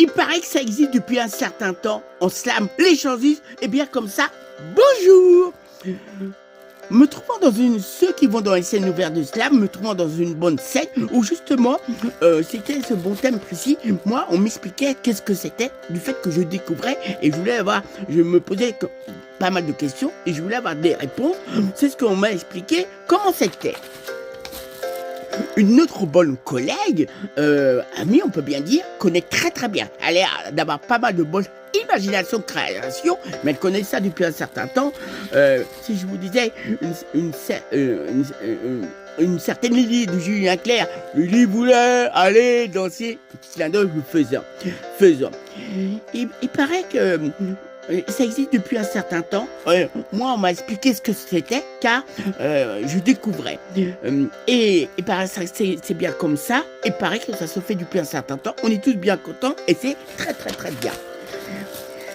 Il paraît que ça existe depuis un certain temps en slam, l'échangisme, et bien comme ça, bonjour. Me trouvant ceux qui vont dans les scènes ouvertes de slam, me trouvant dans une bonne scène où justement, c'était ce bon thème précis. Moi, on m'expliquait qu'est-ce que c'était du fait que je découvrais et je me posais pas mal de questions et je voulais avoir des réponses. C'est ce qu'on m'a expliqué, comment c'était. Une autre bonne collègue, amie, on peut bien dire, connaît très très bien. Elle a l'air d'avoir pas mal de bonne imagination, création, mais elle connaît ça depuis un certain temps. Si je vous disais une certaine Lily de Julien Clerc, Lily voulait aller danser, petit clin d'œil, faisant. Il paraît que ça existe depuis un certain temps. Moi, on m'a expliqué ce que c'était, car je découvrais. Et c'est bien comme ça. Il paraît que ça se fait depuis un certain temps. On est tous bien contents et c'est très très très bien.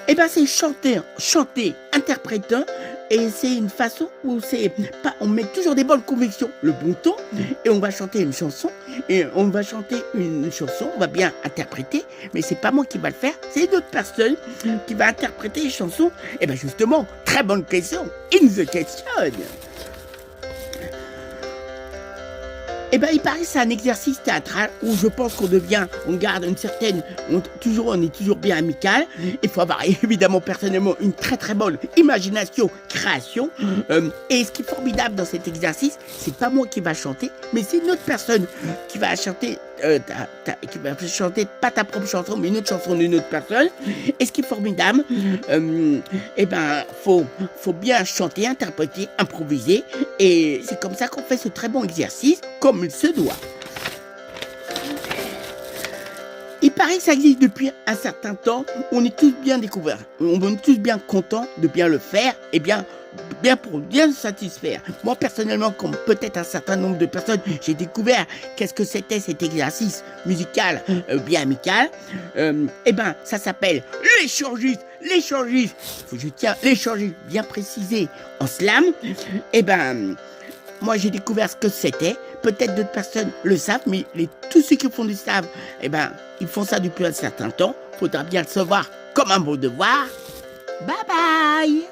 Et ben c'est chanter, interprétant. Et c'est une façon où on met toujours des bonnes convictions, le bon ton, et on va chanter une chanson, on va bien interpréter, mais c'est pas moi qui va le faire, c'est une autre personne qui va interpréter les chansons. Et ben justement, très bonne question, in the question. Eh ben, il paraît que c'est un exercice théâtral où je pense on garde une certaine, on est toujours bien amical. Il faut avoir évidemment personnellement une très très bonne imagination, création. Et ce qui est formidable dans cet exercice, c'est pas moi qui va chanter, mais c'est une autre personne qui va chanter, pas ta propre chanson, mais une autre chanson d'une autre personne. Et ce qui est formidable, eh ben, faut bien chanter, interpréter, improviser. Et c'est comme ça qu'on fait ce très bon exercice, comme il se doit. Il paraît que ça existe depuis un certain temps. On est tous bien découverts. On est tous bien contents de bien le faire et bien pour bien se satisfaire. Moi, personnellement, comme peut-être un certain nombre de personnes, j'ai découvert qu'est-ce que c'était cet exercice musical bien amical. Eh ben, ça s'appelle l'échangisme. Je tiens l'échangisme bien précisé en slam. Eh ben, moi, j'ai découvert ce que c'était. Peut-être d'autres personnes le savent, mais tous ceux qui font du slam, eh ben, ils font ça depuis un certain temps. Faudra bien le savoir comme un beau devoir. Bye bye.